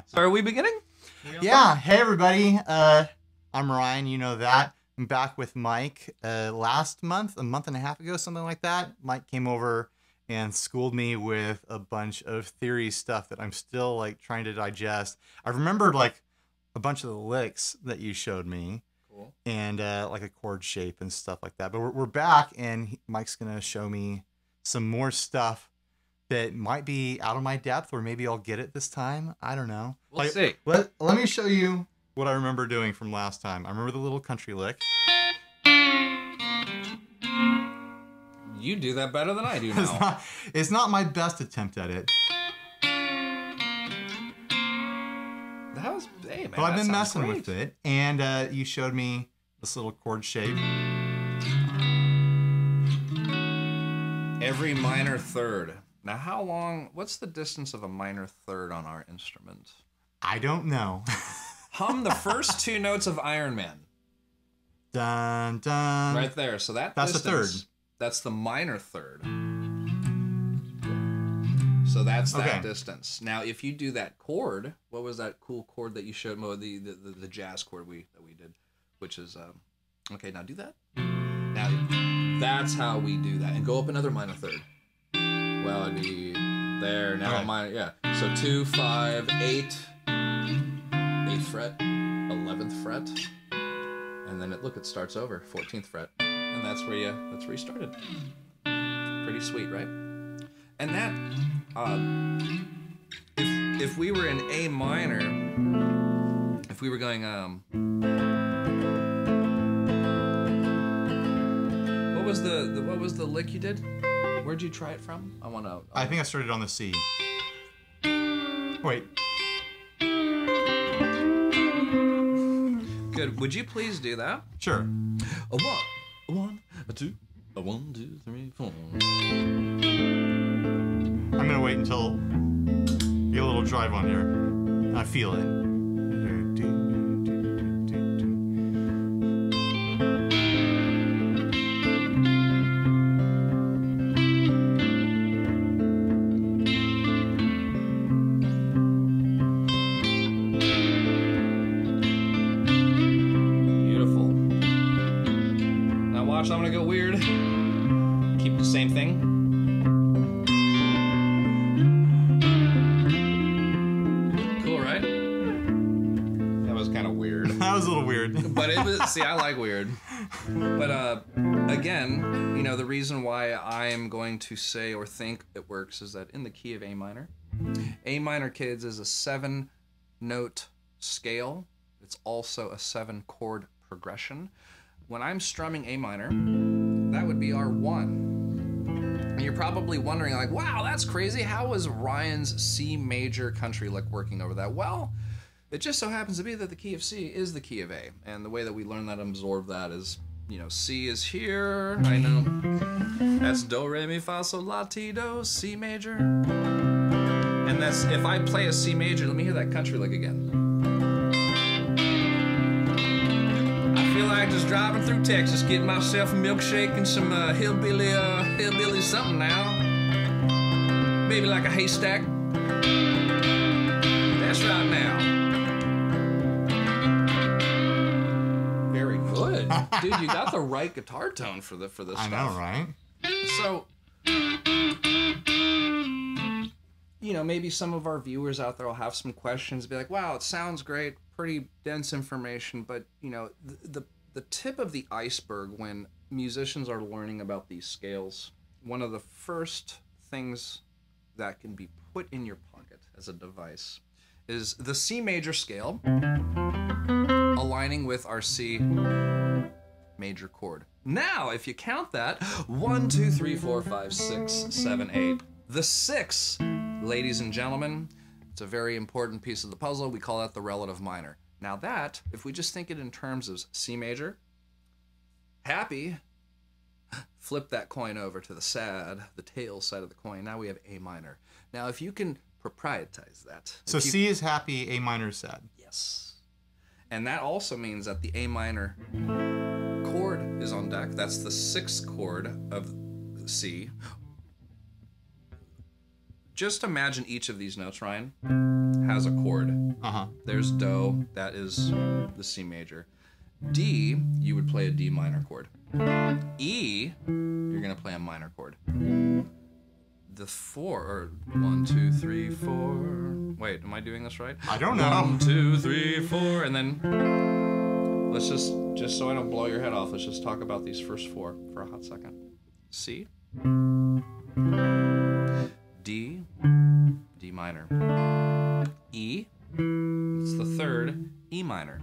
So are we beginning? Yeah. Hey, everybody. I'm Ryan. You know that. I'm back with Mike. Last month, a month and a half ago, something like that, Mike came over and schooled me with a bunch of theory stuff that I'm still like trying to digest. I remembered like a bunch of the licks that you showed me. Cool. And like a chord shape and stuff like that. But we're back, and Mike's going to show me some more stuff that might be out of my depth, or maybe I'll get it this time. I don't know. We'll see. Let me show you what I remember doing from last time. I remember the little country lick. You do that better than I do now. It's not my best attempt at it. That was, hey man, but I've been messing with it, and you showed me this little chord shape. Every minor third. Now, how long? What's the distance of a minor third on our instrument? I don't know. Hum the first two notes of Iron Man. Dun dun. Right there. So that's the third. That's the minor third. So that's that distance. Now, if you do that chord, what was that cool chord that you showed me? The jazz chord that we did, which is okay. Now do that. Now that's how we do that, and go up another minor third. Well, it'd be there now. Minor, yeah. So 2, 5, 8, 8th fret, 11th fret, and then it starts over 14th fret, and that's where you started. Pretty sweet, right? And that, if we were in A minor, if we were going, what was the lick you did? Where'd you try it from? I think I started on the C. Wait. Good. Would you please do that? Sure. A 1, a 2, a 1, 2, 3, 4. I'm gonna wait until you get a little drive on here. I feel it. Beautiful. Now watch, I'm gonna go weird. Keep the same thing. That was a little weird. But it was, see, I like weird. But again, you know, the reason why I'm going to say or think it works is that in the key of A minor, kids, is a 7-note scale. It's also a 7-chord progression. When I'm strumming A minor, that would be our 1. And you're probably wondering, like, wow, that's crazy. How is Ryan's C major country lick working over that? Well, it just so happens to be that the key of C is the key of A. And the way that we learn that and absorb that is, you know, C is here. I know. That's Do, Re, Mi, Fa, Sol, La, Ti, Do, C major. And that's, if I play a C major, let me hear that country lick again. I feel like just driving through Texas, getting myself a milkshake and some hillbilly something now. Maybe like a haystack. That's right now. Good. Dude, you got the right guitar tone for this stuff. I know, right? So, you know, maybe some of our viewers out there will have some questions, be like, wow, it sounds great, pretty dense information, but, you know, the tip of the iceberg when musicians are learning about these scales, one of the first things that can be put in your pocket as a device is the C major scale aligning with our C major chord. Now, if you count that, 1, 2, 3, 4, 5, 6, 7, 8. The 6, ladies and gentlemen, it's a very important piece of the puzzle. We call that the relative minor. Now that, if we just think it in terms of C major, happy, flip that coin over to the sad, the tail side of the coin. Now we have A minor. Now, if you can proprietize that. So C is happy, A minor is sad. Yes. And that also means that the A minor chord is on deck. That's the 6th chord of C. just imagine each of these notes, Ryan, has a chord. There's Do, that is the C major. D, you would play a D minor chord. E, you're gonna play a minor chord. The 4, or 1, 2, 3, 4. Wait, am I doing this right? I don't know. 1, 2, 3, 4, and then let's just so I don't blow your head off, let's just talk about these first 4 for a hot second. C, D, D minor. E, it's the 3rd, E minor.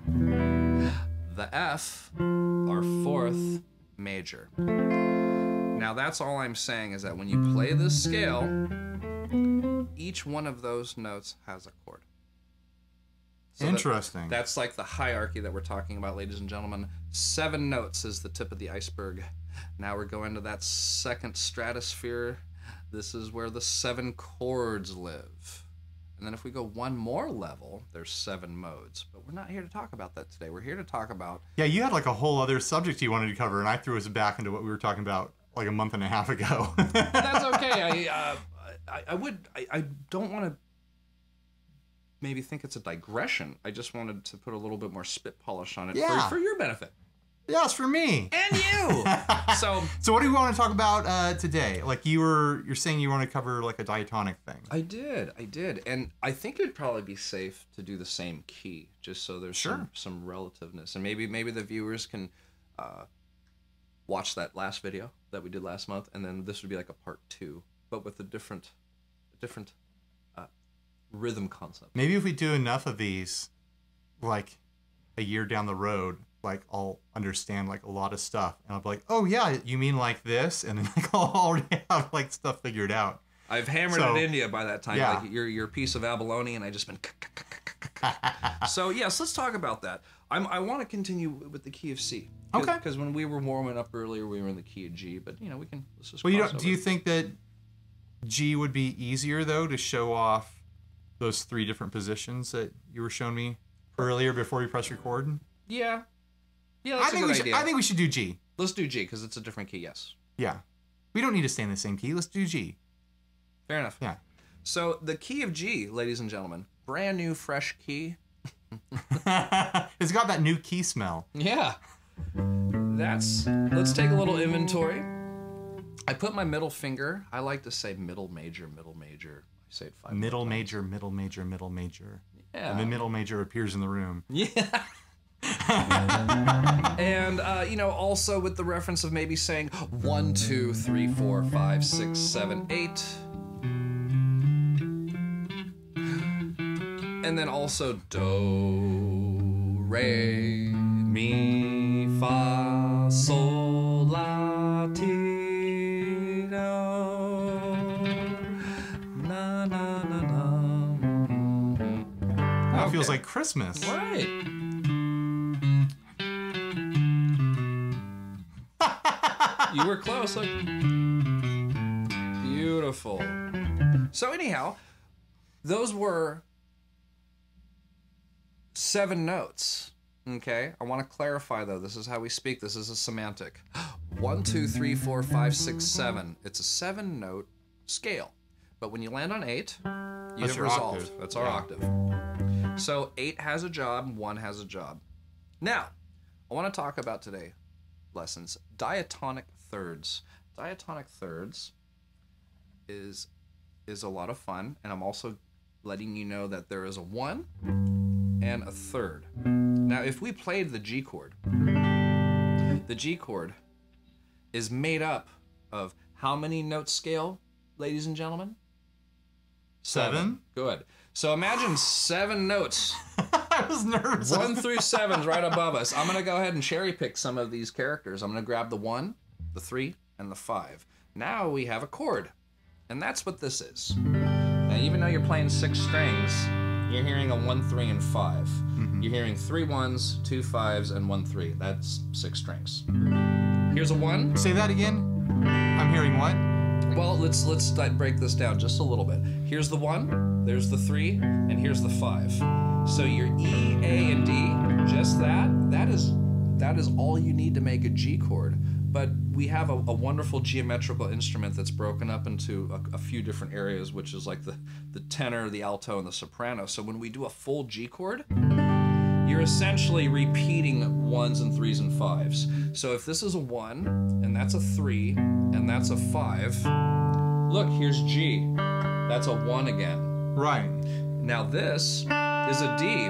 The F, our 4th major. Now that's all I'm saying is that when you play this scale, each one of those notes has a chord. So interesting. That's like the hierarchy that we're talking about, ladies and gentlemen. 7 notes is the tip of the iceberg. Now we're going to that second stratosphere. This is where the 7 chords live. And then if we go one more level, there's 7 modes. But we're not here to talk about that today. We're here to talk about... Yeah, you had like a whole other subject you wanted to cover, and I threw us back into what we were talking about like a month and a half ago. That's okay. I don't want to maybe think it's a digression. I just wanted to put a little bit more spit polish on it for your benefit. Yeah, it's for me. And you. So what do we want to talk about today? Like you're saying you want to cover like a diatonic thing. I did. And I think it'd probably be safe to do the same key, just so there's some relativeness. And maybe the viewers can watch that last video that we did last month, and then this would be like a part 2, but with a different rhythm concept. Maybe if we do enough of these, like a year down the road, like I'll understand like a lot of stuff, and I'll be like, oh yeah, you mean like this, and then like I'll already have like stuff figured out. I've hammered it into you by that time. Yeah. Like you're a piece of abalone, and I just been. So yes, let's talk about that. I want to continue with the key of C. Okay. Because when we were warming up earlier, we were in the key of G, but you know we can. Let's just. Well, do you think that G would be easier though to show off those 3 different positions that you were showing me earlier before we press record? Yeah. Yeah, that's a good idea. I think we should do G. Let's do G because it's a different key. Yes. Yeah. We don't need to stay in the same key. Let's do G. Fair enough. Yeah. So the key of G, ladies and gentlemen, brand new, fresh key. It's got that new key smell. Yeah. Let's take a little inventory. I put my middle finger. I like to say middle major, middle major. I say it 5 middle major, middle major, middle major. Yeah. And the middle major appears in the room. Yeah. And also with the reference of maybe saying 1, 2, 3, 4, 5, 6, 7, 8. And then also do, re, mi, fa, sol, la, ti, do, na, na, na, na. That feels like Christmas. Right. You were close. Look. Beautiful. So anyhow, those were 7 notes. Okay, I want to clarify though. This is how we speak. This is a semantic. 1, 2, 3, 4, 5, 6, 7. It's a 7-note scale. But when you land on 8, you have resolved. Octave. That's our octave. So 8 has a job, 1 has a job. Now, I want to talk about today lessons diatonic thirds. Diatonic thirds is a lot of fun, and I'm also letting you know that there is a 1 and a third. Now, if we played the G chord is made up of how many note scale, ladies and gentlemen? 7. Good. So imagine 7 notes. I was nervous. 1 through 7's right above us. I'm going to go ahead and cherry pick some of these characters. I'm going to grab the 1, the 3, and the 5. Now we have a chord. And that's what this is. Now, even though you're playing 6 strings, you're hearing a 1, 3, and 5. Mm-hmm. You're hearing 3 1s, 2 5s, and 1 3. That's 6 strings. Here's a 1. Say that again. I'm hearing what? Well, let's break this down just a little bit. Here's the 1, there's the 3, and here's the 5. So your E, A, and D, just that is all you need to make a G chord. but we have a wonderful geometrical instrument that's broken up into a few different areas, which is like the tenor, the alto, and the soprano. So when we do a full G chord, you're essentially repeating ones and threes and fives. So if this is a 1, and that's a 3, and that's a 5, look, here's G. That's a 1 again. Right. Now this is a D.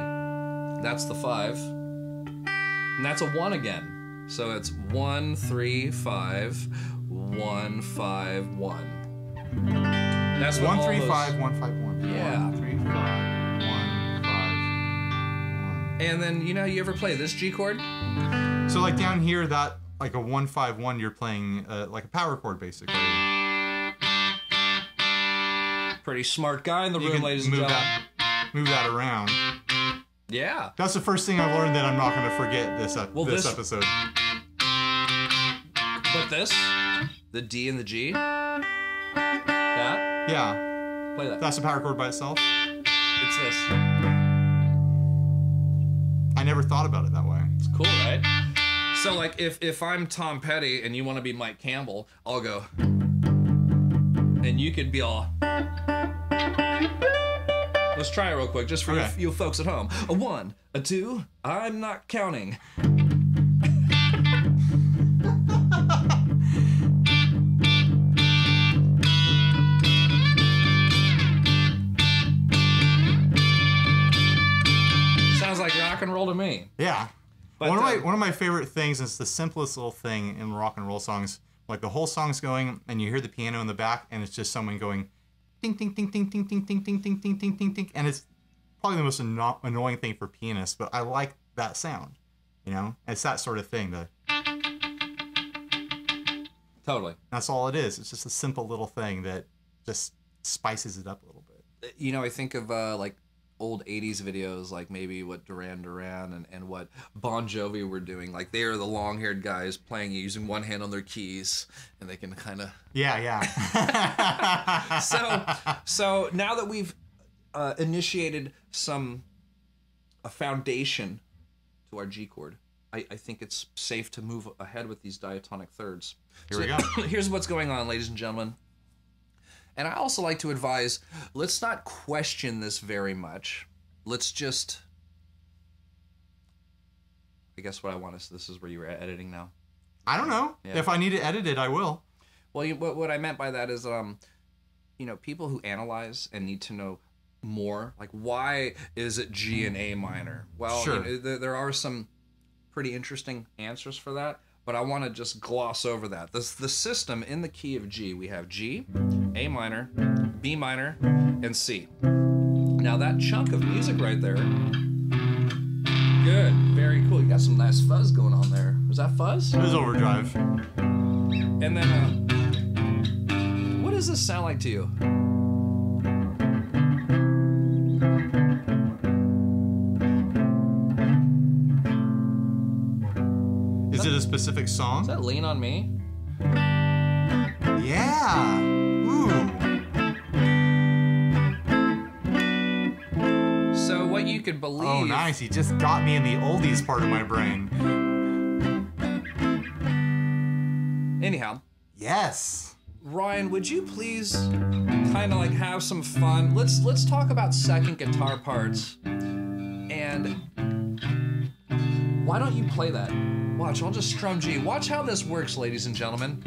That's the 5. And that's a 1 again. So it's 1, 3, 5, 1, 5, 1. That's what 1, 3, those... 5, 1, 5, 1. Yeah. 1, 3, 5, 1, 5, 1. And then, you ever play this G chord? So like down here, that like a 1, 5, 1, you're playing like a power chord basically. Pretty smart guy in the You room, can ladies and gentlemen. move that around. Yeah. That's the first thing I've learned that I'm not going to forget this episode. But this, the D and the G, that, Yeah. play that. That's a power chord by itself. It's this. I never thought about it that way. It's cool, right? So like if I'm Tom Petty and you want to be Mike Campbell, I'll go, and you could be all. Let's try it real quick, just for you folks at home. A 1, a 2, I'm not counting. Sounds like rock and roll to me. Yeah. But, one of my favorite things is the simplest little thing in rock and roll songs. Like the whole song's going, and you hear the piano in the back, and it's just someone going, ding, ding, ding, ding, ding, ding, ding, ding, ding, ding, ding, ding, ding, and it's probably the most annoying thing for pianists, but I like that sound. It's that sort of thing. Totally. That's all it is. It's just a simple little thing that just spices it up a little bit. I think of like old 80s videos, like maybe what Duran Duran and what Bon Jovi were doing. Like they are the long-haired guys playing using one hand on their keys, and they can kind of... Yeah. So now that we've initiated a foundation to our G chord, I think it's safe to move ahead with these diatonic thirds. Here we go. Here's what's going on, ladies and gentlemen. And I also like to advise, let's not question this very much. Let's just... I guess what I want is, this is where you were editing now. I don't know. Yeah. If I need to edit it, I will. Well, what I meant by that is, people who analyze and need to know more, like why is it G and A minor? Well, sure. There are some pretty interesting answers for that, but I want to just gloss over that. The system in the key of G, we have G, A minor, B minor, and C. Now that chunk of music right there, good, very cool. You got some nice fuzz going on there. Was that fuzz? It was overdrive. And then, what does this sound like to you? Is it a specific song? Does that Lean on Me? Yeah. Ooh. So what you could believe... Oh, nice. He just got me in the oldies part of my brain. Anyhow. Yes. Ryan, would you please kind of like have some fun? Let's talk about second guitar parts. And why don't you play that? Watch, I'll just strum G. Watch how this works, ladies and gentlemen.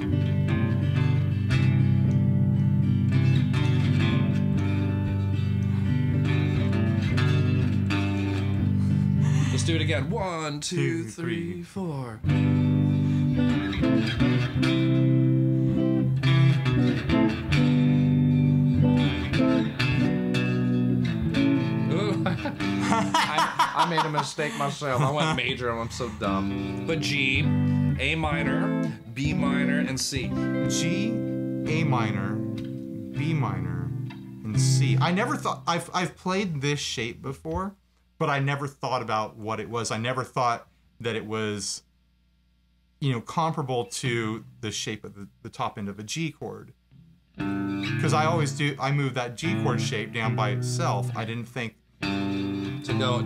Let's do it again. 1, 2, 3, 4. I made a mistake myself. I went major and I'm so dumb. But G, A minor, B minor, and C. G, A minor, B minor, and C. I never thought... I've played this shape before, but I never thought about what it was. I never thought that it was, comparable to the shape of the top end of a G chord. Because I move that G chord shape down by itself. I didn't think...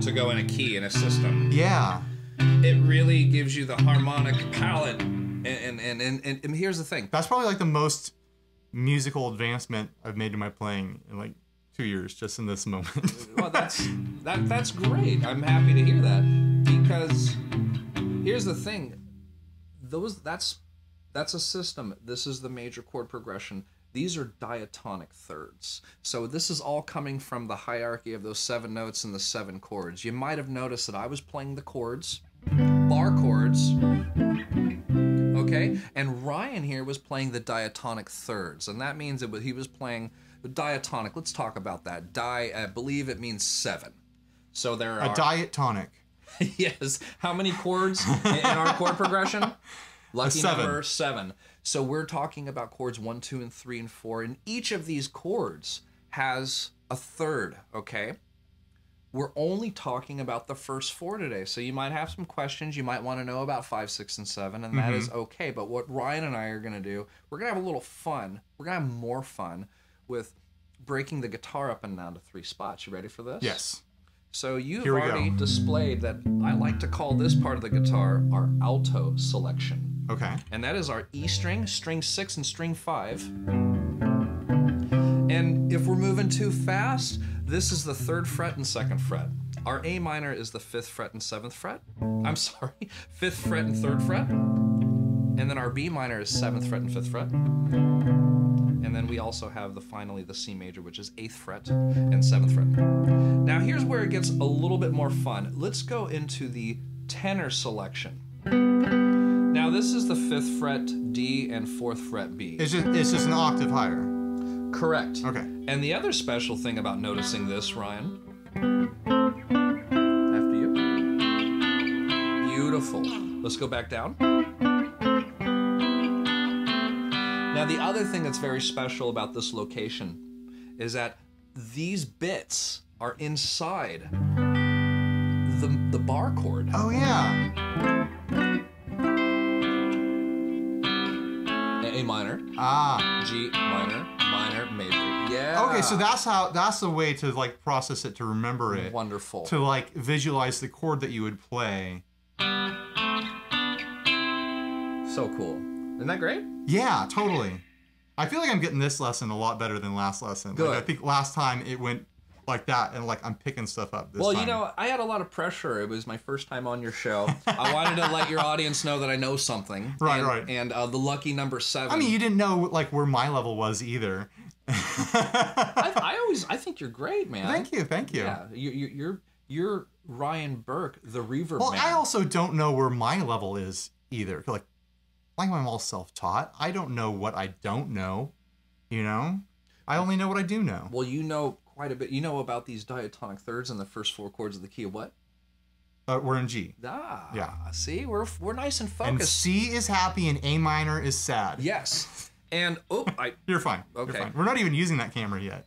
To go in a key in a system. Yeah. It really gives you the harmonic palette And here's the thing. That's probably like the most musical advancement I've made to my playing in like 2 years, just in this moment. Well, that's great. I'm happy to hear that, because here's the thing. That's a system. This is the major chord progression. These are diatonic thirds. So this is all coming from the hierarchy of those 7 notes and the 7 chords. You might have noticed that I was playing the chords, bar chords, okay? And Ryan here was playing the diatonic thirds, and that means he was playing the diatonic. Let's talk about that. I believe it means 7. So there are... A diatonic. Yes. How many chords in our chord progression? Lucky 7. number 7. So we're talking about chords 1, 2, and 3, and 4, and each of these chords has a third, okay? We're only talking about the first 4 today, so you might have some questions. You might want to know about 5, 6, and 7, and that is okay. But what Ryan and I are going to do, we're going to have a little fun. We're going to have more fun with breaking the guitar up and down to 3 spots. You ready for this? Yes. So you've already displayed that I like to call this part of the guitar our alto selection. Okay. And that is our E string, string 6, and string 5. And if we're moving too fast, this is the 3rd fret and 2nd fret. Our A minor is the 5th fret and 7th fret. I'm sorry, 5th fret and 3rd fret. And then our B minor is 7th fret and 5th fret. And then we also have finally the C major, which is 8th fret and 7th fret. Now here's where it gets a little bit more fun. Let's go into the tenor selection. Now this is the 5th fret D and 4th fret B. It's just an octave higher. Correct. Okay. And the other special thing about noticing this, Ryan, after you. Beautiful. Let's go back down. Now the other thing that's very special about this location is that these bits are inside the bar chord. Oh yeah. A minor. Ah. G minor, minor, major. Yeah. Okay, so that's the way to like process it, to remember it. Wonderful. To like visualize the chord that you would play. So cool. Isn't that great? Yeah, totally. I feel like I'm getting this lesson a lot better than last lesson. Good. Like, I think last time it went like that, and like I'm picking stuff up this time. Well, you know, I had a lot of pressure. It was my first time on your show. I wanted to let your audience know that I know something. Right. And the lucky number 7. I mean, you didn't know like where my level was either. I think you're great, man. Thank you. Yeah, you're Ryan Burke, the reverb Well, man. I also don't know where my level is either. Like I'm all self-taught. I don't know what I don't know. You know, I only know what I do know. Well, you know quite a bit. You know about these diatonic thirds and the first 4 chords of the key of what? We're in G. Yeah. See, we're nice and focused. And C is happy and A minor is sad. Yes. And You're fine. Okay. You're fine. We're not even using that camera yet.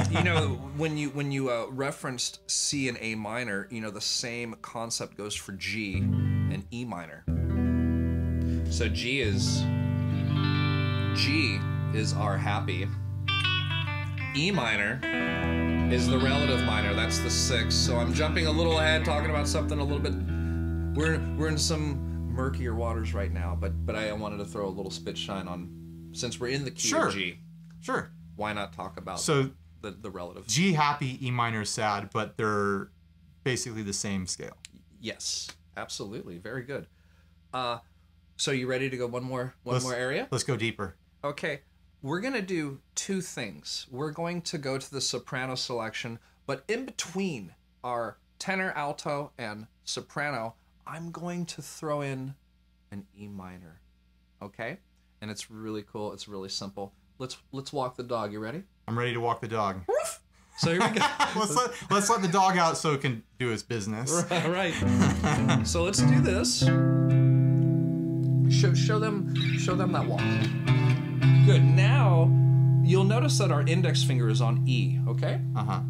You know, when you referenced C and A minor, you know the same concept goes for G and E minor. So G is our happy. E minor is the relative minor. That's the 6th. So I'm jumping a little ahead, talking about something a little bit. We're in some murkier waters right now, but I wanted to throw a little spit shine on, since we're in the key of G. Sure. Why not talk about the relative? G happy, E minor sad, but they're basically the same scale. Yes, absolutely. Very good. So you ready to go one more area? Let's go deeper. Okay. We're going to do 2 things. We're going to go to the soprano selection, but in between our tenor, alto, and soprano, I'm going to throw in an E minor. Okay? And it's really cool. It's really simple. Let's walk the dog. You ready? I'm ready to walk the dog. So here we go. let's let the dog out so it can do its business. Right. So let's do this. Show them that walk. Good. Now you'll notice that our index finger is on E. Okay.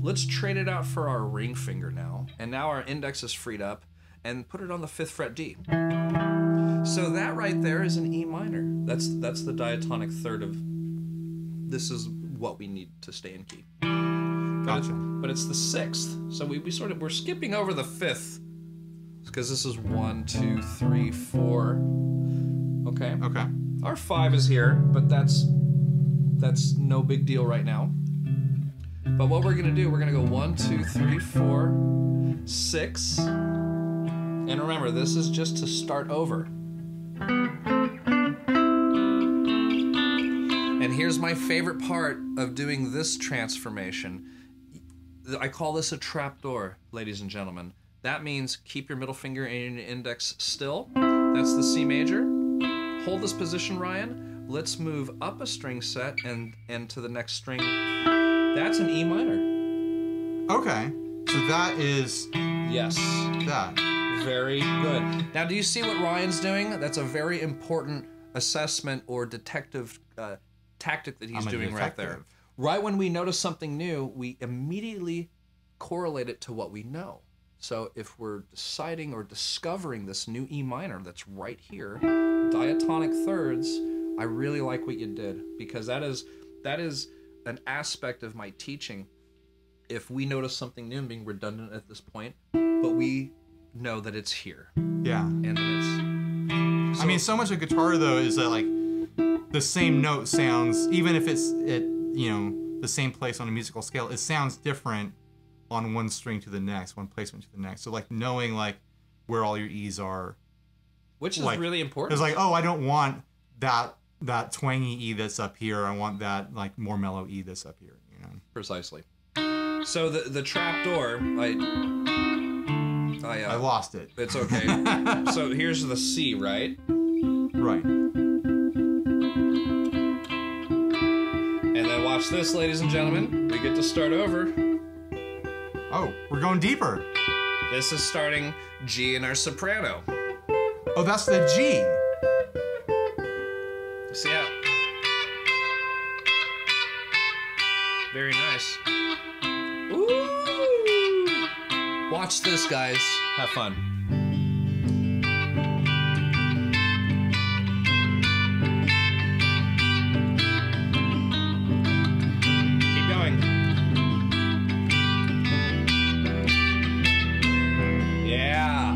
Let's trade it out for our ring finger now, and now our index is freed up, and put it on the 5th fret D. So that right there is an E minor. That's the diatonic third of. This is what we need to stay in key. Gotcha. But it's the 6th, so we're skipping over the 5th, because this is 1, 2, 3, 4. Okay. Okay. Our 5 is here, but that's no big deal right now. But what we're gonna do, we're gonna go 1, 2, 3, 4, 6. And remember, this is just to start over. And here's my favorite part of doing this transformation. I call this a trapdoor, ladies and gentlemen. That means keep your middle finger and your index still. That's the C major. Hold this position, Ryan. Let's move up a string set and to the next string. That's an E minor. Okay. So that is... Yes. That. Very good. Now, do you see what Ryan's doing? That's a very important assessment or detective tactic that he's doing right there. Right when we notice something new, we immediately correlate it to what we know. So if we're deciding or discovering this new E minor that's right here, diatonic thirds, I really like what you did, because that is an aspect of my teaching. If we notice something new and being redundant at this point, but we know that it's here. Yeah. And it's... I mean, so much of guitar, though, is that, like, the same note sounds, even if it's at, you know, the same place on a musical scale, it sounds different on one string to the next, one placement to the next. So, like, knowing, like, where all your E's are. Which is like, really important. It's like, oh, I don't want that twangy E that's up here. I want that, like, more mellow E that's up here, you know? Precisely. So the trapdoor, I lost it. It's okay. So here's the C, right? Right. And then watch this, ladies and gentlemen. We get to start over. Oh, we're going deeper. This is starting G in our soprano. Oh, that's the G. See how? Very nice. Ooh! Watch this, guys. Have fun. Keep going. Yeah.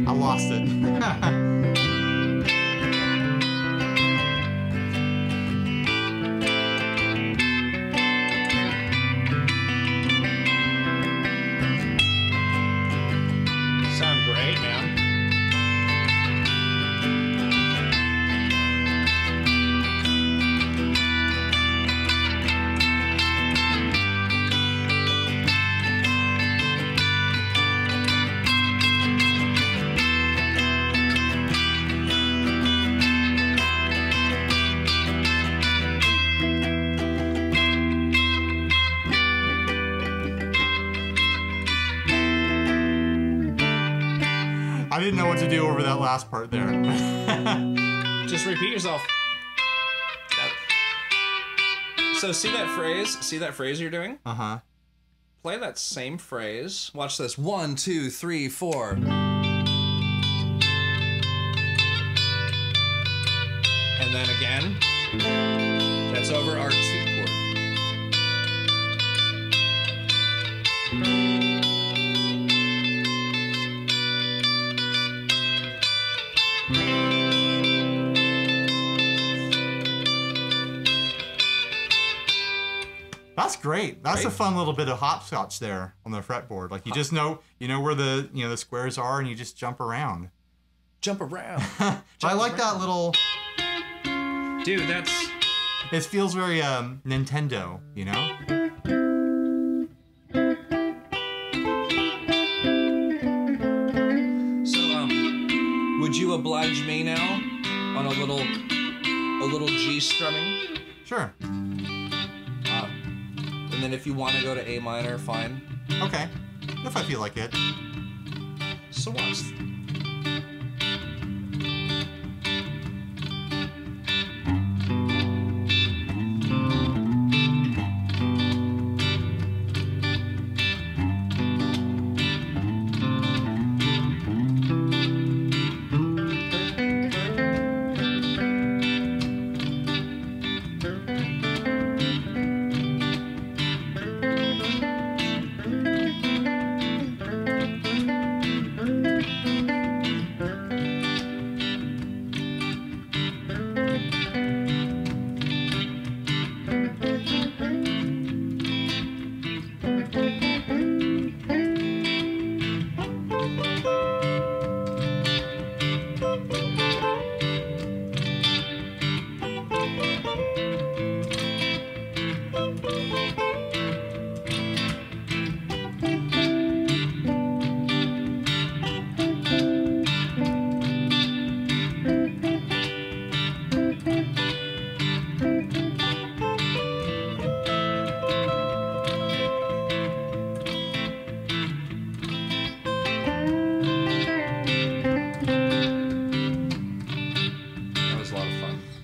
I lost it. Sound great, man. I didn't know what to do over that last part there. Just repeat yourself. So see that phrase? See that phrase you're doing? Uh-huh. Play that same phrase. Watch this. 1, 2, 3, 4. And then again. That's over our 2 chord. That's great. That's a fun little bit of hopscotch there on the fretboard. Like, you just know, where the, the squares are, and you just jump around. Jump around. I like that little... Dude, that's... It feels very Nintendo, you know? So, would you oblige me now on a little G strumming? Sure. And then if you want to go to A minor, fine. Okay. If I feel like it. So watch.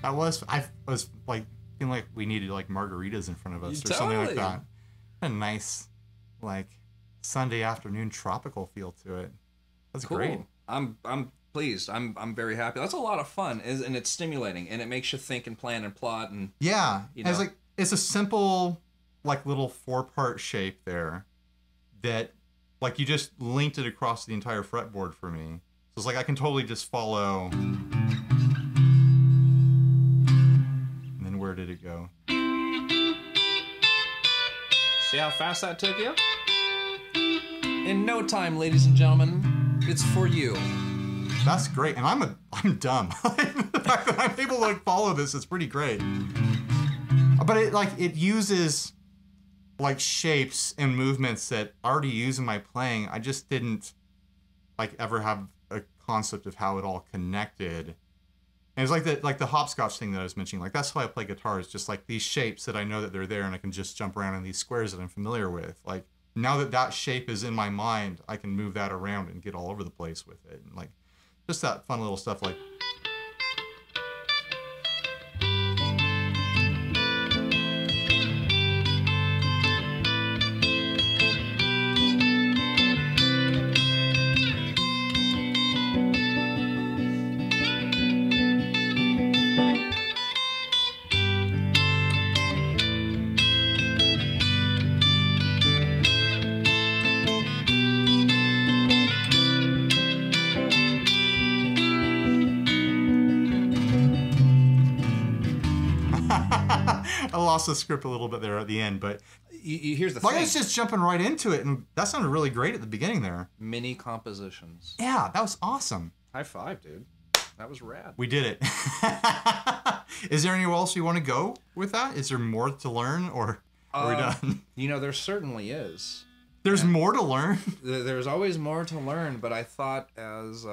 I was like feeling like we needed like margaritas in front of us or something like that. A nice like Sunday afternoon tropical feel to it. That's cool. Great. I'm pleased. I'm very happy. That's a lot of fun, and it's stimulating, and it makes you think and plan and plot and yeah. You know. It's a simple like little 4-part shape there that like you just linked it across the entire fretboard for me. So it's like I can totally just follow. And then where did it go? See how fast that took you? In no time, ladies and gentlemen, it's for you. That's great, and I'm dumb. The fact that I'm able to like follow this is pretty great. But it uses like shapes and movements that I already use in my playing. I just didn't like ever have a concept of how it all connected. And it's like the hopscotch thing that I was mentioning. Like that's how I play guitar. Is just like these shapes that I know that they're there, and I can just jump around in these squares that I'm familiar with. Like now that shape is in my mind, I can move that around and get all over the place with it. And like just that fun little stuff like. I lost the script a little bit there at the end, but here's the thing. I was just jumping right into it, and that sounded really great at the beginning there. Mini compositions. Yeah, that was awesome. High five, dude. That was rad. We did it. Is there anywhere else you want to go with that? Is there more to learn, or are we done? You know, there certainly is. There's more to learn? There's always more to learn, but I thought as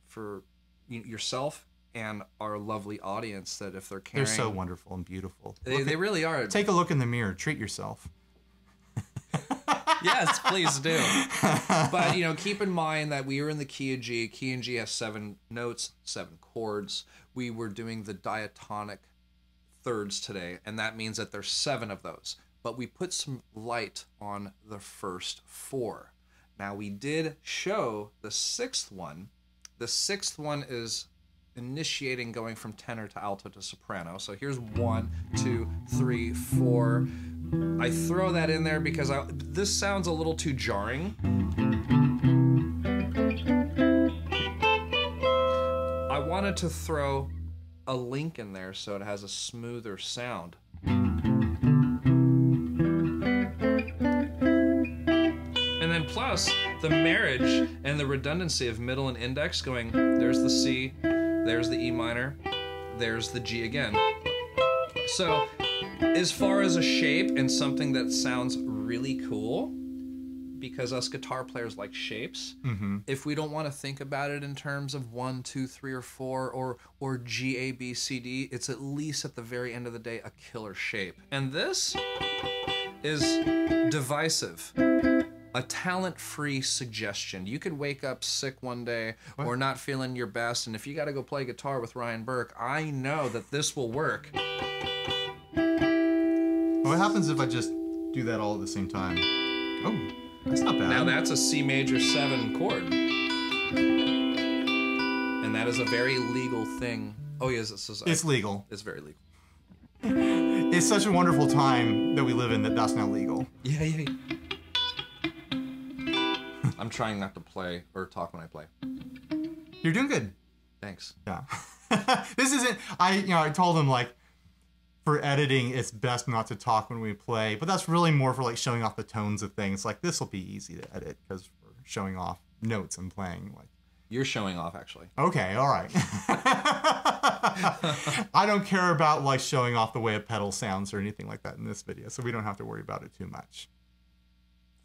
for yourself and our lovely audience that if they're carrying... They're so wonderful and beautiful. They really are. Take a look in the mirror. Treat yourself. Yes, please do. But, keep in mind that we are in the key of G. Key in G has 7 notes, 7 chords. We were doing the diatonic thirds today, and that means that there's 7 of those. But we put some light on the first 4. Now, we did show the 6th one. The 6th one is initiating going from tenor to alto to soprano. So here's 1, 2, 3, 4. I throw that in there because this sounds a little too jarring. I wanted to throw a link in there so it has a smoother sound. And then plus the marriage and the redundancy of middle and index going, there's the C, there's the E minor, there's the G again. So as far as a shape and something that sounds really cool, because us guitar players like shapes, if we don't want to think about it in terms of 1, 2, 3, or 4, or G, A, B, C, D, it's at least at the very end of the day a killer shape. And this is divisive. A talent-free suggestion. You could wake up sick one day or not feeling your best, and if you got to go play guitar with Ryan Burke, I know that this will work. What happens if I just do that all at the same time? Oh, that's not bad. Now that's a C major 7 chord. And that is a very legal thing. Oh, yes, it's legal. It's very legal. It's such a wonderful time that we live in that's not legal. Yeah. I'm trying not to play or talk when I play. You're doing good. Thanks. Yeah. This isn't, I told him like, for editing, it's best not to talk when we play, but that's really more for like showing off the tones of things. Like this will be easy to edit because we're showing off notes and playing. Like you're showing off, actually. Okay, all right. I don't care about like showing off the way a pedal sounds or anything like that in this video, so we don't have to worry about it too much.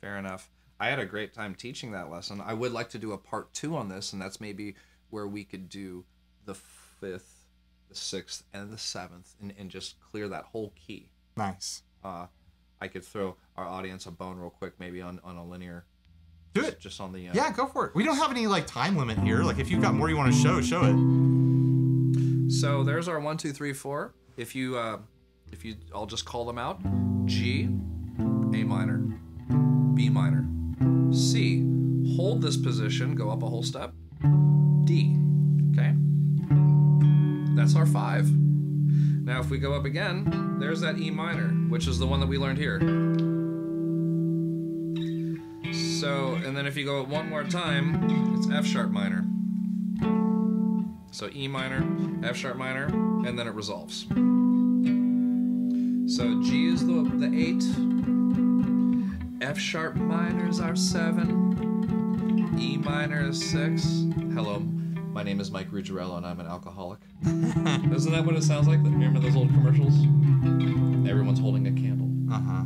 Fair enough. I had a great time teaching that lesson. I would like to do a part 2 on this, and that's maybe where we could do the 5th, the 6th, and the 7th, and just clear that whole key. Nice. I could throw our audience a bone real quick, maybe on a linear. Do it. Just on the... yeah, go for it. We don't have any like time limit here. Like if you've got more you want to show it. So So there's our 1, 2, 3, 4. I'll just call them out. G, A minor, B minor, C. Hold this position, go up a whole step. D. Okay? That's our 5. Now if we go up again, there's that E minor, which is the one that we learned here. So, and then if you go up one more time, it's F sharp minor. So E minor, F sharp minor, and then it resolves. So G is the 8, F sharp minor is our 7, E minor is 6. Hello, my name is Mike Ruggirello and I'm an alcoholic. Isn't that what it sounds like? Remember those old commercials? Everyone's holding a candle. Uh-huh.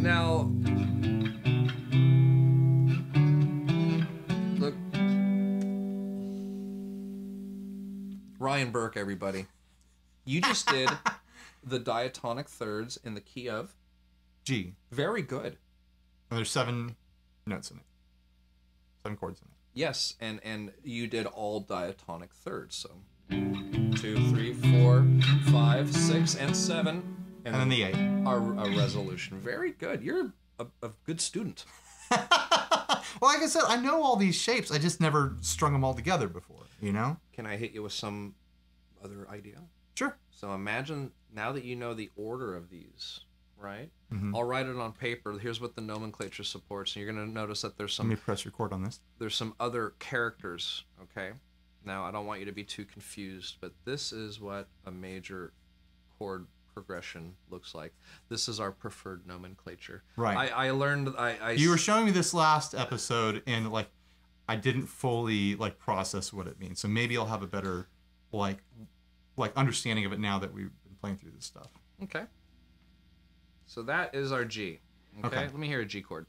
Now, look, Ryan Burke, everybody. You just did the diatonic thirds in the key of G. Very good. And there's 7 notes in it. 7 chords in it. Yes, and you did all diatonic thirds. So 2, 3, 4, 5, 6, and 7. And then the 8. A resolution. Very good. You're a good student. Well, like I said, I know all these shapes. I just never strung them all together before, you know? Can I hit you with some other idea? Sure. So imagine, now that you know the order of these, right? Mm-hmm. I'll write it on paper. Here's what the nomenclature supports. And you're going to notice that there's Let me press record on this. There's some other characters, okay? Now, I don't want you to be too confused, but this is what a major chord progression looks like. This is our preferred nomenclature. Right. I learned. You were showing me this last episode, and like, I didn't fully like process what it means. So maybe I'll have a better like understanding of it now that we've been playing through this stuff. Okay. So that is our G. Okay. Let me hear a G chord.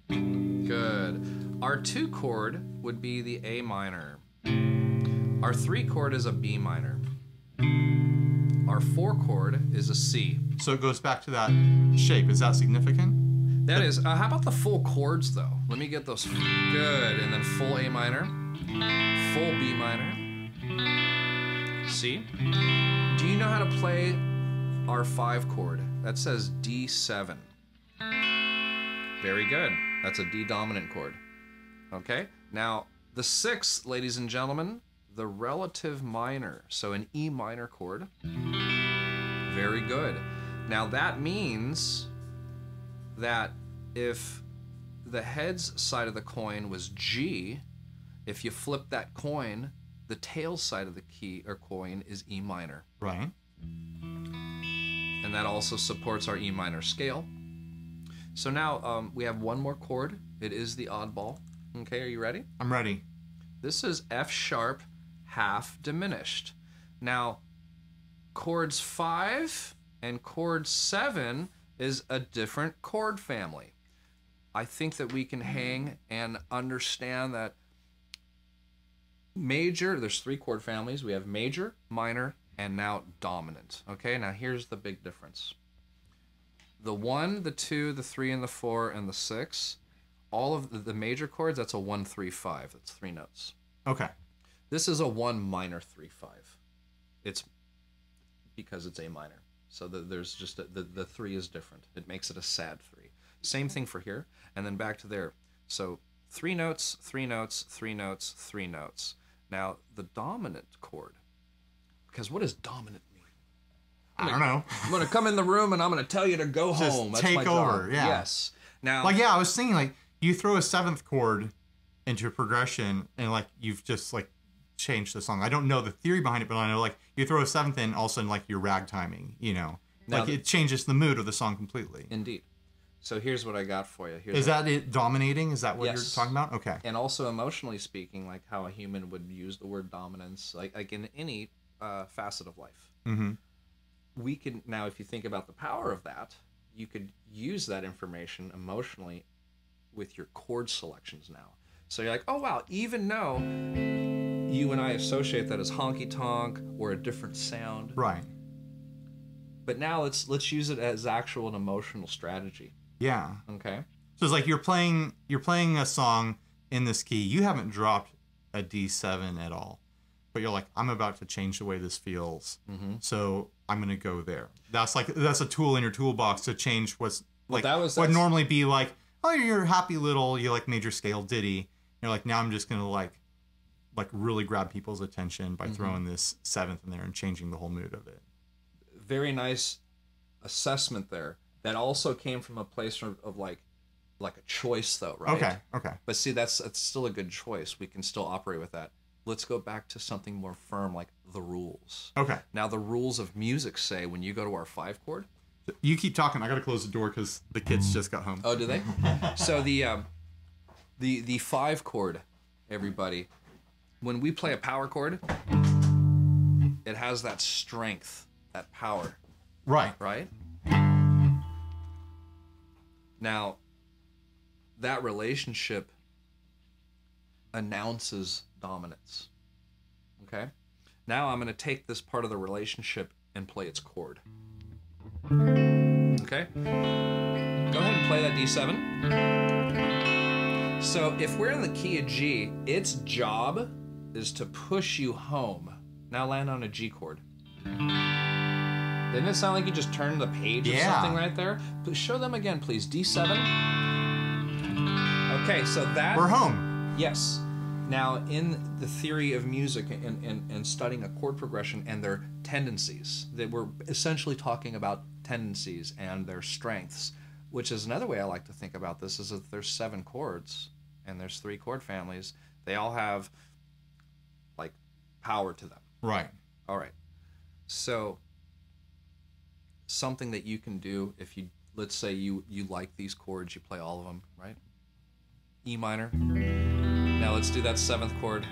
Good. Our 2 chord would be the A minor. Our 3 chord is a B minor. Our 4 chord is a C. So it goes back to that shape. Is that significant? That is. How about the full chords, though? Let me get those. Good. And then full A minor, full B minor, C. Do you know how to play our 5 chord? That says D7. Very good. That's a D dominant chord. Okay. Now, the 6th, ladies and gentlemen, the relative minor. So an E minor chord. Very good. Now that means that if the heads side of the coin was G, if you flip that coin, the tail side of the key or coin is E minor. Right. And that also supports our E minor scale. So now we have one more chord. It is the oddball. Okay, are you ready? I'm ready. This is F sharp half diminished. Now, chords 5 and chord 7 is a different chord family. I think that we can hang and understand that major, there's 3 chord families. We have major, minor, and now dominant. Okay, now here's the big difference. The 1, the 2, the 3, and the 4, and the 6, all of the major chords, that's a 1, 3, 5. That's 3 notes. Okay. This is a 1 minor 3, 5. It's because it's A minor. So there's just the 3 is different. It makes it a sad 3. Same thing for here, and then back to there. So 3 notes, 3 notes, 3 notes, 3 notes. Now the dominant chord, because what does dominant mean? I don't know. I'm gonna come in the room and I'm gonna tell you to go Just home. That's take my over. job. Yeah. Yes. Now, like, yeah, I was thinking like you throw a 7th chord into a progression and like you've just like changed the song. I don't know the theory behind it, but I know like you throw a 7th in, all of a sudden like you're ragtiming, you know, now like it changes the mood of the song completely. Indeed. So here's what I got for you. Is that it dominating? Is that what you're talking about? Okay. And also emotionally speaking, like how a human would use the word dominance, like in any facet of life. Mm-hmm. We can now, if you think about the power of that, you could use that information emotionally with your chord selections now. So you're like, oh wow, even though you and I associate that as honky tonk or a different sound, Right. but now let's use it as actual and emotional strategy. Yeah. Okay. So it's like you're playing a song in this key. You haven't dropped a D7 at all. But you're like, I'm about to change the way this feels. So I'm going to go there. That's a tool in your toolbox to change what's like what normally be like, oh, you're a happy little, you like major scale ditty. You're like, now I'm just going to like really grab people's attention by throwing this seventh in there and changing the whole mood of it. Very nice assessment there. That also came from a place of like a choice though, right? Okay. But see, that's still a good choice. We can still operate with that. Let's go back to something more firm, like the rules. Okay. Now, the rules of music say when you go to our 5 chord. You keep talking. I got to close the door because the kids just got home. Oh, do they? So the 5 chord, everybody, when we play a power chord, it has that strength, that power. Right. Right? Now, that relationship announces dominance. Okay? Now I'm going to take this part of the relationship and play its chord. Okay? Go ahead and play that D7. So if we're in the key of G, its job is to push you home. Now land on a G chord. Didn't it sound like you just turned the page or something right there? But show them again, please. D7. Okay, so that... We're home. Yes. Now, in the theory of music and studying a chord progression and their tendencies, that we're essentially talking about tendencies and their strengths, which is another way I like to think about this, is that there's 7 chords and there's 3 chord families. They all have, like, power to them. Right. All right. So, something that you can do if you, let's say you like these chords, you play all of them, right? E minor. Now let's do that 7th chord.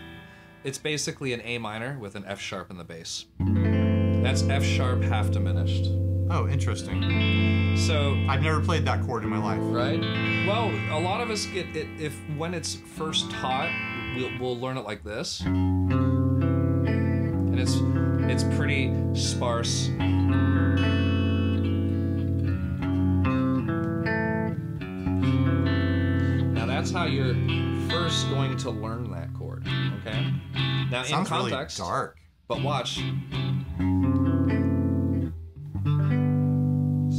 It's basically an A minor with an F sharp in the bass. That's F sharp half diminished. Oh, interesting. So I've never played that chord in my life. Right? Well, a lot of us get it when it's first taught, we'll learn it like this. And it's pretty sparse. Now that's how you're first going to learn that chord, okay? Now in context, really dark. But watch.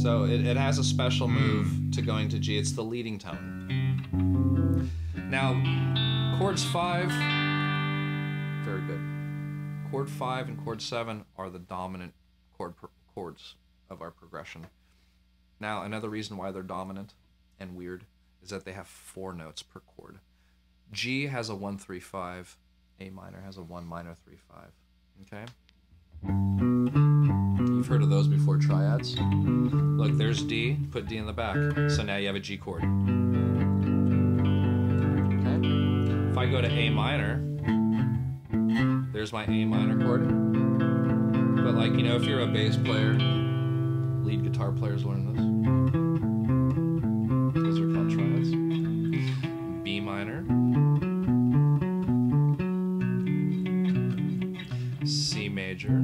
So it has a special move to going to G. It's the leading tone. Now, chords 5, very good. Chord 5 and chord 7 are the dominant chords of our progression. Now, another reason why they're dominant and weird is that they have 4 notes per chord. G has a 1-3-5. A minor has a 1 minor 3-5. Okay? You've heard of those before, triads. Look, there's D. Put D in the back. So now you have a G chord. Okay? If I go to A minor, there's my A minor chord. But like, you know, if you're a bass player, lead guitar players learn this. Those are called triads. B minor. C major.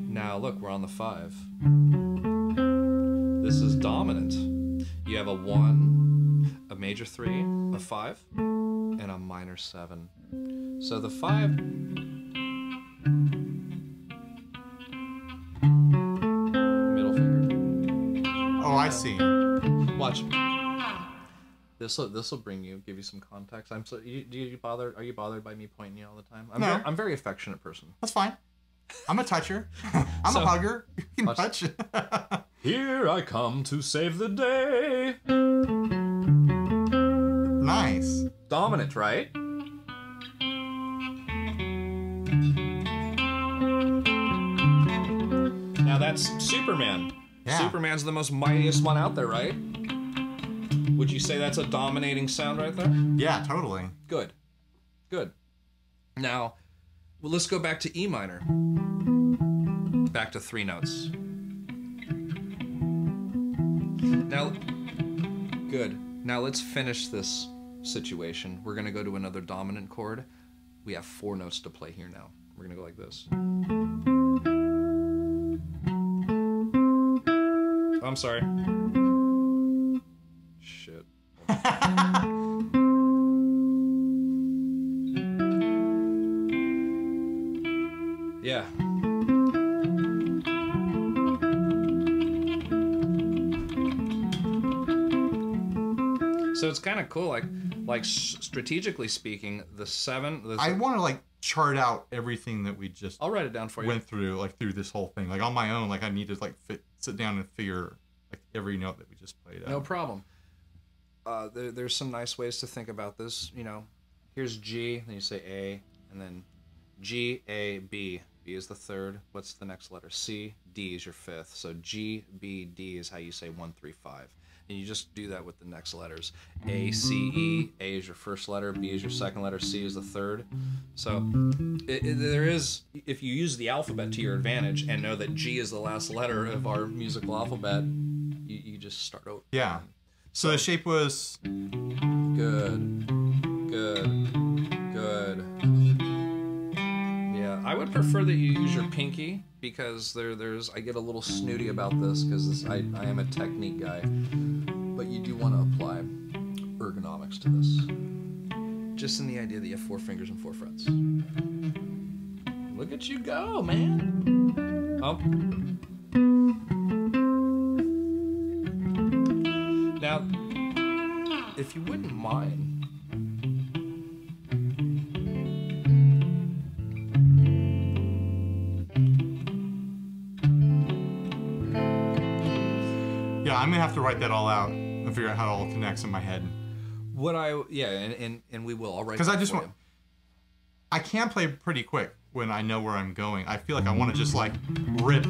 Now look, we're on the 5. This is dominant. You have a 1, a major 3, a 5, and a minor 7. So the 5... middle finger. Oh, I see. Watch. This'll give you some context. Are you bothered by me pointing you all the time? I'm a very affectionate person. That's fine. I'm a toucher. I'm a hugger. You can touch. Here I come to save the day. Nice. Dominant, right? Now that's Superman. Yeah. Superman's the most mightiest one out there, right? Would you say that's a dominating sound right there? Yeah, totally. Good. Good. Now, well, let's go back to E minor. Back to 3 notes. Now, good. Now let's finish this situation. We're going to go to another dominant chord. We have 4 notes to play here now. We're going to go like this. Oh, I'm sorry. Shit. So it's kind of cool, like strategically speaking, the 7. I want to like chart out everything that we just. I'll write it down for you. Went through like through this whole thing, like on my own. Like I need to like sit down and figure like every note that we just played out. No problem. There's some nice ways to think about this. You know, here's G, then you say A, and then G, A, B. B is the 3rd. What's the next letter? C. D is your 5th. So G, B, D is how you say 1, 3, 5. And you just do that with the next letters. A, C, E. A is your 1st letter. B is your 2nd letter. C is the 3rd. So there is, if you use the alphabet to your advantage and know that G is the last letter of our musical alphabet, you just start over. Yeah. So the shape was... Good. Yeah, I would prefer that you use your pinky because there's I get a little snooty about this because I am a technique guy, but you do want to apply ergonomics to this. Just in the idea that you have 4 fingers and 4 frets. Look at you go, man. Oh. Now, if you wouldn't mind, yeah, I'm gonna have to write that all out and figure out how it all connects in my head. And we will. I'll write. Because I just want. I can play pretty quick when I know where I'm going. I feel like I want to just like rip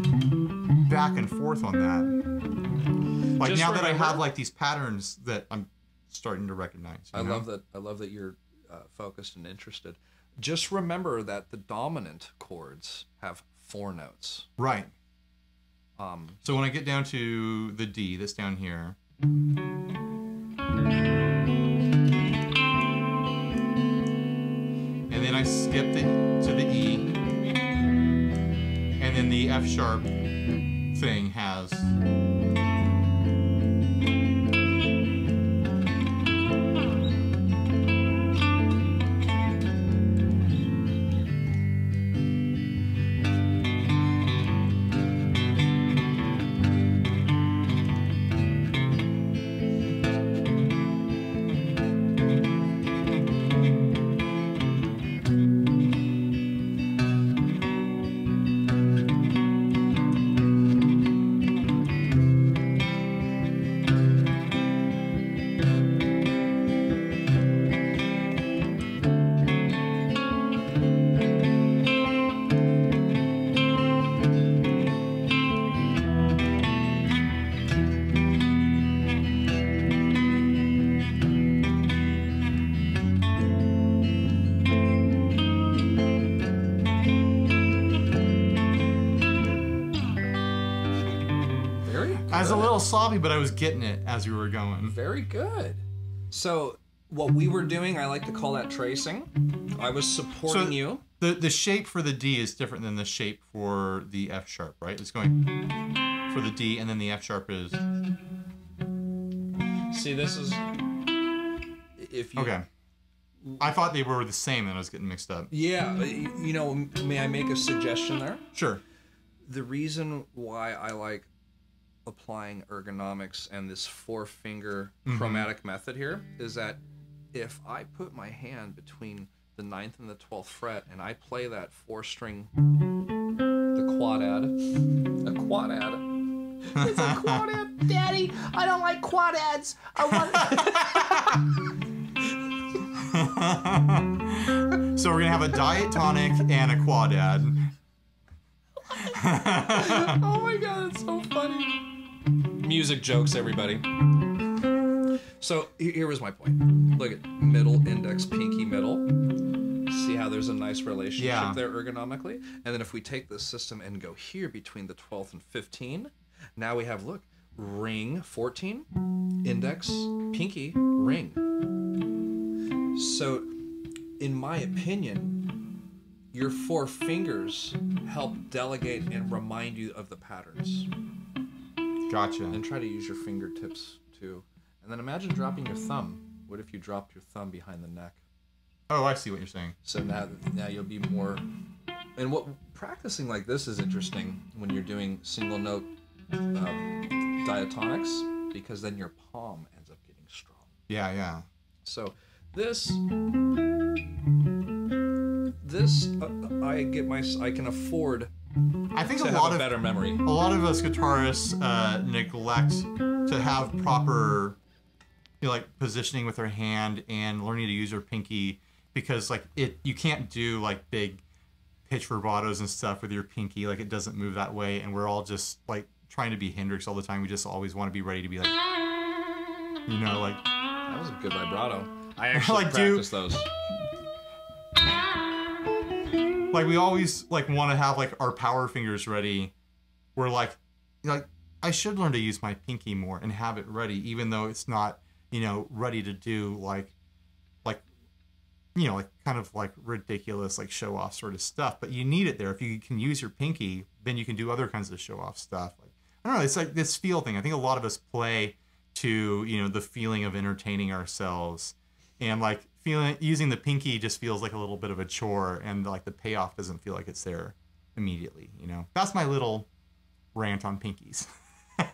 back and forth on that. Like just now that I have like these patterns that I'm starting to recognize. I love that you're focused and interested. Just remember that the dominant chords have 4 notes. Right. So when I get down to the D, that's down here. And then I skip to the E. And then the F sharp thing has... I was a little sloppy, but I was getting it as we were going. Very good. So what we were doing, I like to call that tracing. I was supporting you. The shape for the D is different than the shape for the F sharp, right? It's going for the D, and then the F sharp is... See, this is... If you... Okay. I thought they were the same, and I was getting mixed up. Yeah, you know, may I make a suggestion there? Sure. The reason why I like applying ergonomics and this 4-finger chromatic method here is that if I put my hand between the 9th and the 12th fret and I play that 4-string, the quadad, a quadad. It's a quadad, Daddy. I don't like quadads. I want. So we're gonna have a diatonic and a quadad. Oh my god, it's so funny. Music jokes, everybody. So here was my point. Look at middle, index, pinky, middle. See how there's a nice relationship there ergonomically? And then if we take this system and go here between the 12th and 15, now we have, look, ring, 14, index, pinky, ring. So in my opinion, your 4 fingers help delegate and remind you of the patterns. Gotcha. And try to use your fingertips too. And then imagine dropping your thumb. What if you dropped your thumb behind the neck? Oh, I see what you're saying. So now you'll be more... And what practicing like this is interesting when you're doing single note diatonics, because then your palm ends up getting strong. Yeah, yeah. So this I can afford I think to a have lot a of better memory. a lot of us guitarists neglect to have proper, like positioning with our hand and learning to use our pinky, because like you can't do like big pitch vibratos and stuff with your pinky. Like it doesn't move that way, and we're all just like trying to be Hendrix all the time. We just always want to be ready to be like, like That was a good vibrato. I actually Like, practiced those. like we always like want to have like our power fingers ready. We're like I should learn to use my pinky more and have it ready, even though it's not ready to do like like kind of like ridiculous like show off sort of stuff. But you need it there. If you can use your pinky, then you can do other kinds of show off stuff. Like I don't know, it's like this feel thing. I think a lot of us play to the feeling of entertaining ourselves, and like using the pinky just feels like a little bit of a chore, and like the payoff doesn't feel like it's there immediately. That's my little rant on pinkies.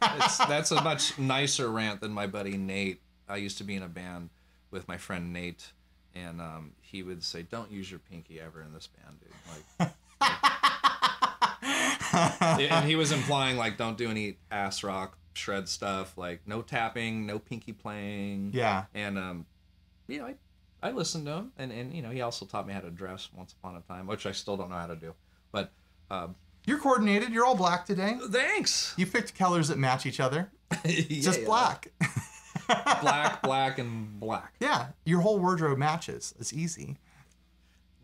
That's a much nicer rant than my buddy Nate. I used to be in a band with my friend Nate, and he would say, "Don't use your pinky ever in this band, dude." Like, and he was implying like, don't do any ass rock shred stuff, like no tapping, no pinky playing. Yeah. And I listened to him, and he also taught me how to dress once upon a time, which I still don't know how to do, but. You're coordinated. You're all black today. Thanks. You picked colors that match each other. Just black. Black, and black. Yeah, your whole wardrobe matches. It's easy.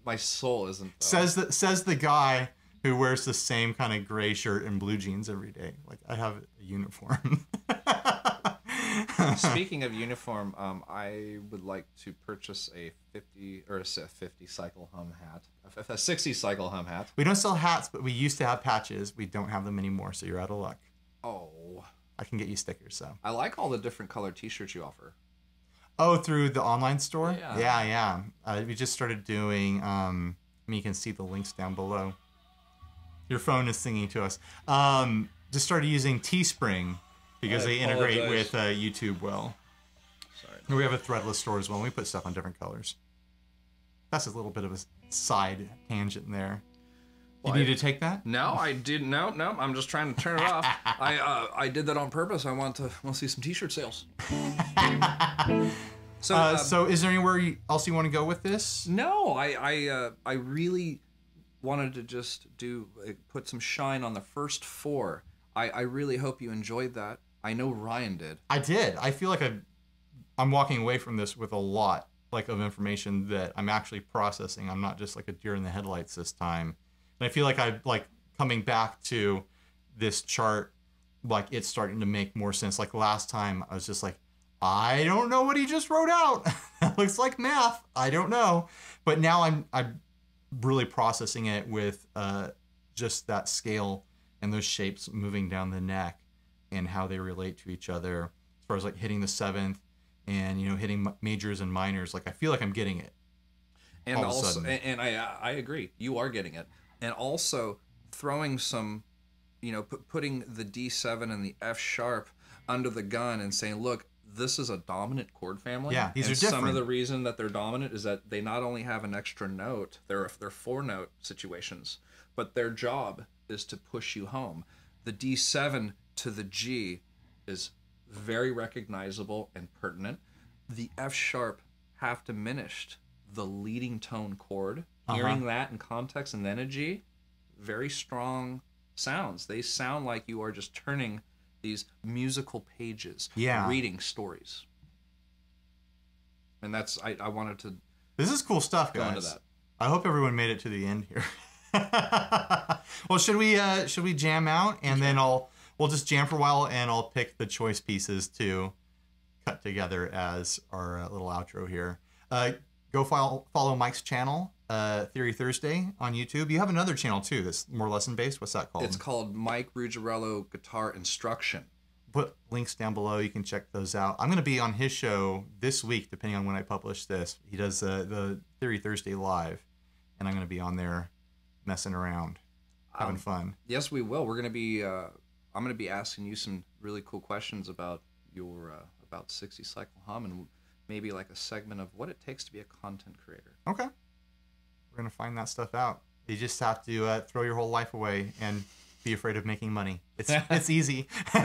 My soul isn't. Says the guy who wears the same kind of gray shirt and blue jeans every day. Like I have a uniform. Speaking of uniform, I would like to purchase a 50 cycle hum hat, a 60 cycle hum hat. We don't sell hats, but we used to have patches. We don't have them anymore, so you're out of luck. Oh. I can get you stickers, so. I like all the different colored t-shirts you offer. Oh, through the online store? Yeah. Yeah. We just started doing, you can see the links down below. Your phone is singing to us. Just started using Teespring, because they integrate with YouTube well. Sorry. We have a threadless store as well, and we put stuff on different colors. That's a little bit of a side tangent there. You need to take that? No, I didn't. No, I'm just trying to turn it off. I did that on purpose. I want to see some t-shirt sales. So is there anywhere else you want to go with this? No, I really wanted to just put some shine on the first four. I really hope you enjoyed that. I know Ryan did. I did. I feel like I'm walking away from this with a lot of information that I'm actually processing. I'm not just like a deer in the headlights this time. And I feel like I'm coming back to this chart, like it's starting to make more sense. Like last time I was just like, I don't know what he just wrote out. That looks like math. I don't know. But now I'm really processing it with just that scale and those shapes moving down the neck and how they relate to each other as far as like hitting the seventh and hitting majors and minors. Like I feel like I'm getting it. And also, and I agree, you are getting it. And also throwing some, putting the D7 and the F sharp under the gun and saying, look, this is a dominant chord family. Yeah, these are different. Some of the reason that they're dominant is that they not only have an extra note, they're 4-note situations, but their job is to push you home. The D7 to the G is very recognizable and pertinent. The F sharp half diminished, the leading tone chord, hearing that in context, and then a G, very strong sounds. They sound like you are just turning these musical pages, reading stories. And that's I wanted to. This is cool stuff, guys. Go into that. I hope everyone made it to the end here. Well, should we jam out, and then we'll just jam for a while, and I'll pick the choice pieces to cut together as our little outro here. Go follow Mike's channel, Theory Thursday on YouTube. You have another channel too that's more lesson based. What's that called? It's called Mike Ruggirello Guitar Instruction. Put links down below. You can check those out. I'm going to be on his show this week, depending on when I publish this. He does the Theory Thursday live, and I'm going to be on there messing around, having fun. Yes, we will. We're going to be. I'm going to be asking you some really cool questions about your about 60 cycle hum, and maybe like a segment of what it takes to be a content creator. Okay. We're going to find that stuff out. You just have to throw your whole life away and be afraid of making money. It's easy. A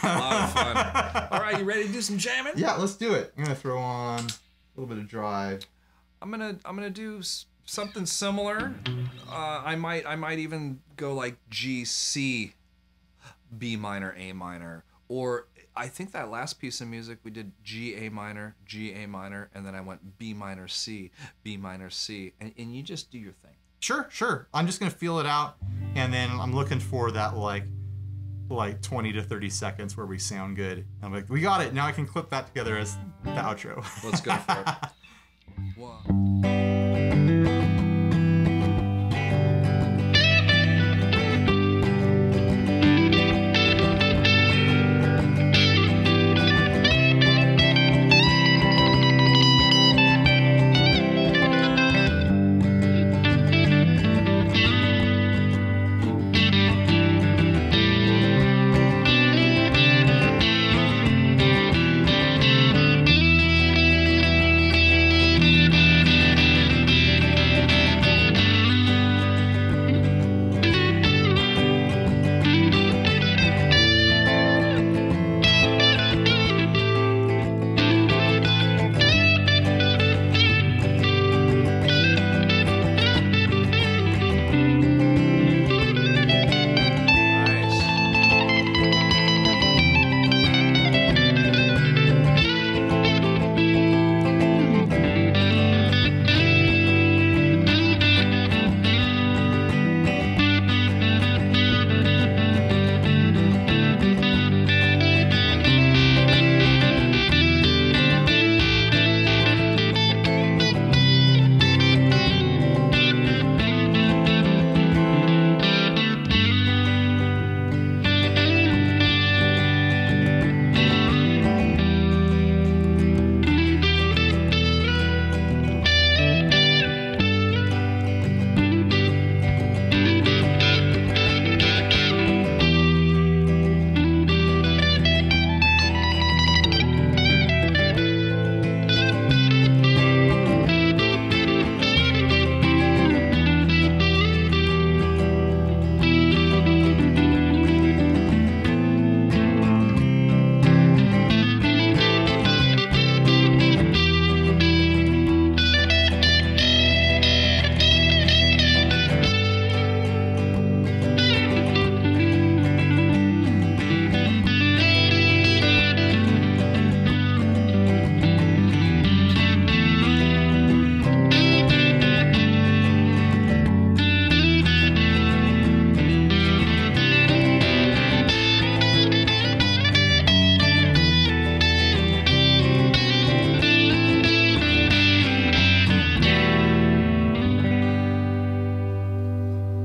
lot of fun. All right, you ready to do some jamming? Yeah, let's do it. I'm going to throw on a little bit of drive. I'm gonna do something similar. I might even go like G, C, B minor, A minor, or I think that last piece of music we did G, A minor, and then I went B minor, C, and you just do your thing. Sure. I'm just gonna feel it out, and then I'm looking for that like 20 to 30 seconds where we sound good. I'm like, we got it. Now I can clip that together as the outro. Let's go for it. One.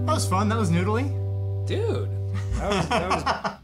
That was fun. That was noodly. Dude, that was